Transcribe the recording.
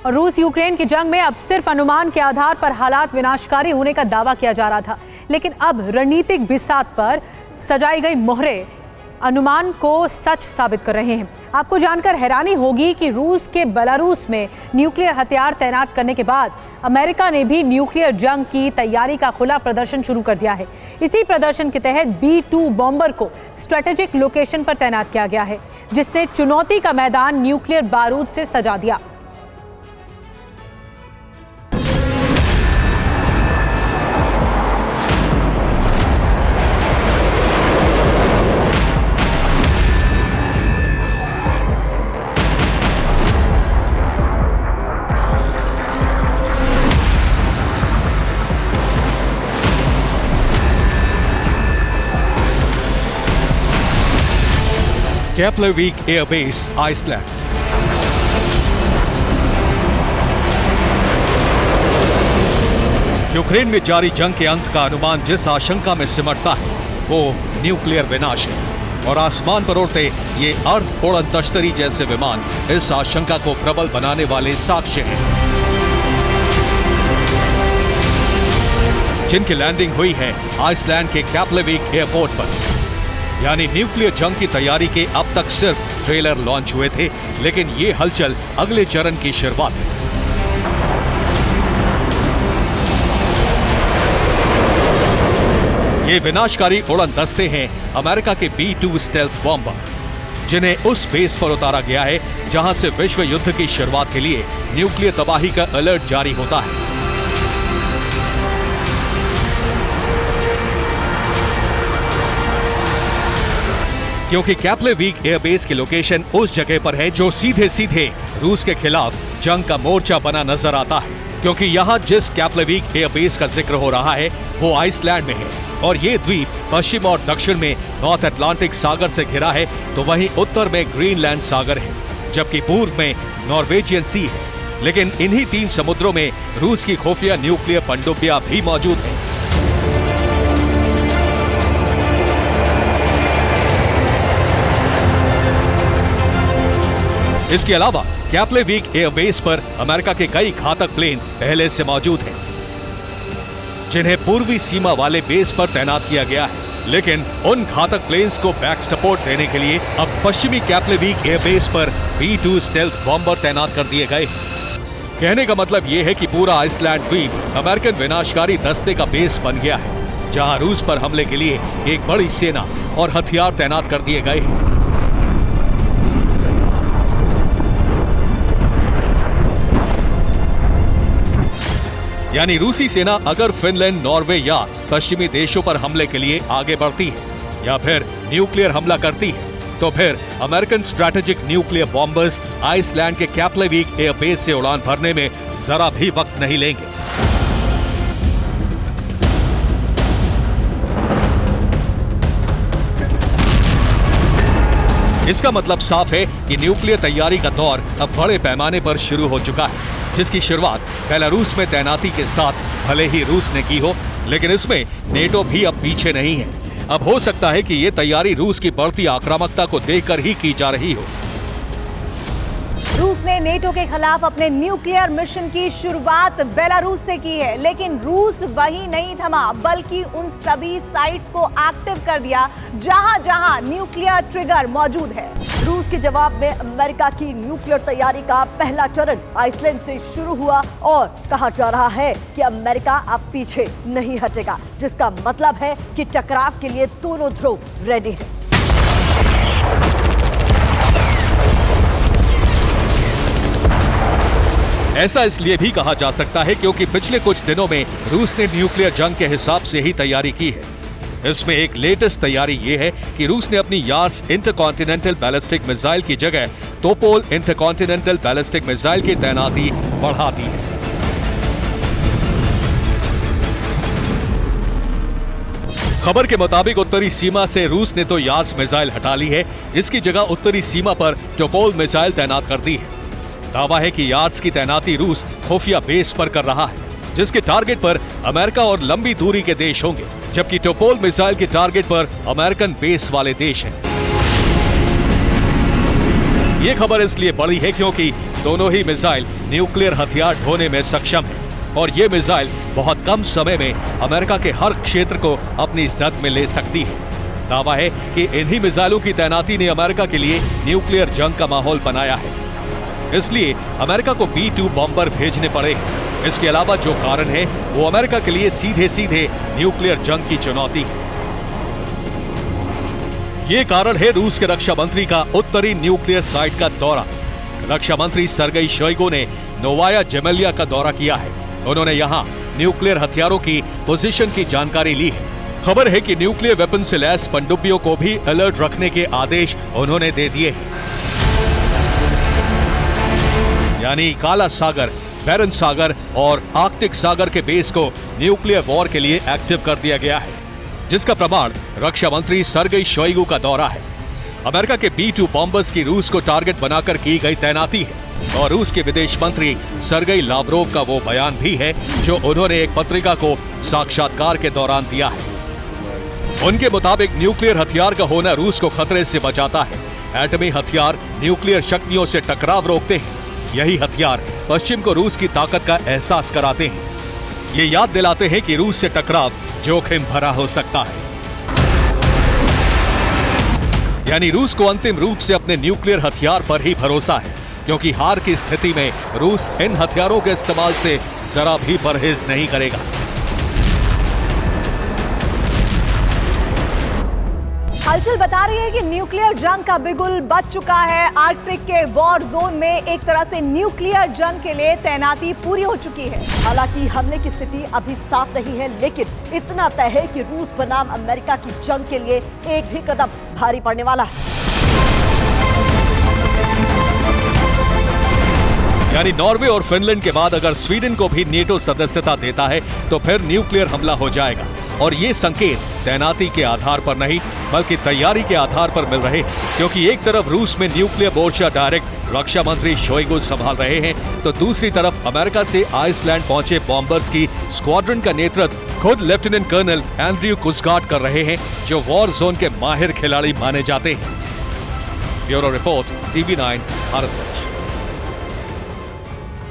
और रूस यूक्रेन की जंग में अब सिर्फ अनुमान के आधार पर हालात विनाशकारी होने का दावा किया जा रहा था, लेकिन अब रणनीतिक बिसात पर सजाई गई मोहरें अनुमान को सच साबित कर रहे हैं। आपको जानकर हैरानी होगी कि रूस के बेलारूस में न्यूक्लियर हथियार तैनात करने के बाद अमेरिका ने भी न्यूक्लियर जंग की तैयारी का खुला प्रदर्शन शुरू कर दिया है। इसी प्रदर्शन के तहत B-2 बॉम्बर को स्ट्रेटेजिक लोकेशन पर तैनात किया गया है, जिसने चुनौती का मैदान न्यूक्लियर बारूद से सजा दिया। Keflavik Air Base, Iceland. Ukraine में जारी जंग के अंत का अनुमान जिस आशंका में सिमटता है वो न्यूक्लियर विनाश है, और आसमान पर उड़ते ये अर्ध उड़न तश्तरी जैसे विमान इस आशंका को प्रबल बनाने वाले साक्ष्य हैं, जिनकी लैंडिंग हुई है आइसलैंड के कैप्लेविक एयरपोर्ट पर। यानी न्यूक्लियर जंग की तैयारी के अब तक सिर्फ ट्रेलर लॉन्च हुए थे, लेकिन ये हलचल अगले चरण की शुरुआत है। ये विनाशकारी उड़न दस्ते हैं अमेरिका के B-2 स्टेल्थ बॉम्बर, जिन्हें उस बेस पर उतारा गया है जहां से विश्व युद्ध की शुरुआत के लिए न्यूक्लियर तबाही का अलर्ट जारी होता है। क्योंकि कैप्लेविक एयरबेस की लोकेशन उस जगह पर है जो सीधे सीधे रूस के खिलाफ जंग का मोर्चा बना नजर आता है, क्योंकि यहाँ जिस कैप्लेविक एयरबेस का जिक्र हो रहा है वो आइसलैंड में है, और ये द्वीप पश्चिम और दक्षिण में नॉर्थ अटलांटिक सागर से घिरा है, तो वहीं उत्तर में ग्रीनलैंड सागर है, जबकि पूर्व में नॉर्वेजियन सी है। लेकिन इन्हीं 3 समुद्रों में रूस की खुफिया न्यूक्लियर पनडुब्बियां भी मौजूद है। इसके अलावा कैप्लेविक एयरबेस पर अमेरिका के कई घातक प्लेन पहले से मौजूद हैं, जिन्हें पूर्वी सीमा वाले बेस पर तैनात किया गया है। लेकिन उन घातक प्लेन्स को बैक सपोर्ट देने के लिए अब पश्चिमी कैप्लेविक एयरबेस पर B-2 स्टेल्थ बॉम्बर तैनात कर दिए गए हैं। कहने का मतलब यह है कि पूरा आइसलैंड द्वीप अमेरिकन विनाशकारी दस्ते का बेस बन गया है, जहां रूस पर हमले के लिए एक बड़ी सेना और हथियार तैनात कर दिए गए हैं। यानी रूसी सेना अगर फिनलैंड, नॉर्वे या पश्चिमी देशों पर हमले के लिए आगे बढ़ती है या फिर न्यूक्लियर हमला करती है, तो फिर American strategic nuclear bombers Iceland के कैप्लेविक एयरबेस से उड़ान भरने में जरा भी वक्त नहीं लेंगे। इसका मतलब साफ है कि न्यूक्लियर तैयारी का दौर अब बड़े पैमाने पर शुरू हो चुका है, जिसकी शुरुआत बेलारूस में तैनाती के साथ भले ही रूस ने की हो, लेकिन इसमें नेटो भी अब पीछे नहीं है। अब हो सकता है कि ये तैयारी रूस की बढ़ती आक्रामकता को देखकर ही की जा रही हो। रूस ने नेटो के खिलाफ अपने न्यूक्लियर मिशन की शुरुआत बेलारूस से की है, लेकिन रूस वहीं नहीं थमा, बल्कि उन सभी साइट्स को एक्टिव कर दिया जहां जहां न्यूक्लियर ट्रिगर मौजूद है। रूस के जवाब में अमेरिका की न्यूक्लियर तैयारी का पहला चरण आइसलैंड से शुरू हुआ, और कहा जा रहा है कि अमेरिका अब पीछे नहीं हटेगा, जिसका मतलब है कि टकराव के लिए दोनों ध्रुव रेडी हैं। ऐसा इसलिए भी कहा जा सकता है क्योंकि पिछले कुछ दिनों में रूस ने न्यूक्लियर जंग के हिसाब से ही तैयारी की है। इसमें एक लेटेस्ट तैयारी ये है कि रूस ने अपनी यार्स इंटरकॉन्टिनेंटल बैलिस्टिक मिसाइल की जगह टोपोल इंटरकॉन्टिनेंटल बैलिस्टिक मिसाइल की तैनाती बढ़ा दी है। खबर के मुताबिक उत्तरी सीमा से रूस ने तो यार्स मिसाइल हटा ली है, इसकी जगह उत्तरी सीमा पर टोपोल मिसाइल तैनात कर दी है। दावा है कि यार्ड्स की तैनाती रूस खुफिया बेस पर कर रहा है, जिसके टारगेट पर अमेरिका और लंबी दूरी के देश होंगे, जबकि टोपोल मिसाइल के टारगेट पर अमेरिकन बेस वाले देश हैं। ये खबर इसलिए बड़ी है क्योंकि दोनों ही मिसाइल न्यूक्लियर हथियार ढोने में सक्षम है और ये मिसाइल बहुत कम समय में अमेरिका के हर क्षेत्र को अपनी जद में ले सकती है। दावा है कि इन्हीं मिसाइलों की तैनाती ने अमेरिका के लिए न्यूक्लियर जंग का माहौल बनाया है, इसलिए अमेरिका को B-2 बॉम्बर भेजने पड़े। इसके अलावा जो कारण है वो अमेरिका के लिए सीधे सीधे न्यूक्लियर जंग की चुनौती है। ये कारण है रूस के रक्षा मंत्री का उत्तरी न्यूक्लियर साइट का दौरा। रक्षा मंत्री सर्गेई शोइगु ने नोवाया जेमेलिया का दौरा किया है। उन्होंने यहाँ न्यूक्लियर हथियारों की पोजीशन की जानकारी ली है। खबर है कि न्यूक्लियर वेपन से लैस पनडुब्बियों को भी अलर्ट रखने के आदेश उन्होंने दे दिए हैं। यानी काला सागर, बैरन सागर और आर्कटिक सागर के बेस को न्यूक्लियर वॉर के लिए एक्टिव कर दिया गया है, जिसका प्रमाण रक्षा मंत्री सर्गेई शोइगु का दौरा है। अमेरिका के B-2 बॉम्बर्स की रूस को टारगेट बनाकर की गई तैनाती है और रूस के विदेश मंत्री सर्गेई लावरोव का वो बयान भी है जो उन्होंने एक पत्रिका को साक्षात्कार के दौरान दिया है। उनके मुताबिक न्यूक्लियर हथियार का होना रूस को खतरे से बचाता है। एटमी हथियार न्यूक्लियर शक्तियों से टकराव रोकते हैं। यही हथियार पश्चिम को रूस की ताकत का एहसास कराते हैं। ये याद दिलाते हैं कि रूस से टकराव जोखिम भरा हो सकता है। यानी रूस को अंतिम रूप से अपने न्यूक्लियर हथियार पर ही भरोसा है, क्योंकि हार की स्थिति में रूस इन हथियारों के इस्तेमाल से जरा भी परहेज नहीं करेगा। हलचल बता रही है कि न्यूक्लियर जंग का बिगुल बज चुका है। आर्कटिक के वॉर जोन में एक तरह से न्यूक्लियर जंग के लिए तैनाती पूरी हो चुकी है। हालांकि हमले की स्थिति अभी साफ नहीं है, लेकिन इतना तय है कि रूस बनाम अमेरिका की जंग के लिए एक भी कदम भारी पड़ने वाला है। यानी नॉर्वे और फिनलैंड के बाद अगर स्वीडन को भी नेटो सदस्यता देता है तो फिर न्यूक्लियर हमला हो जाएगा। और ये संकेत तैनाती के आधार पर नहीं बल्कि तैयारी के आधार पर मिल रहे हैं, क्योंकि एक तरफ रूस में न्यूक्लियर मोर्चा डायरेक्ट रक्षा मंत्री शोइगु संभाल रहे हैं, तो दूसरी तरफ अमेरिका से आइसलैंड पहुंचे बॉम्बर्स की स्क्वाड्रन का नेतृत्व खुद लेफ्टिनेंट कर्नल एंड्रयू कुसगार्ड कर रहे हैं, जो वॉर जोन के माहिर खिलाड़ी माने जाते हैं। Bureau report, TV9 Bharatvarsh.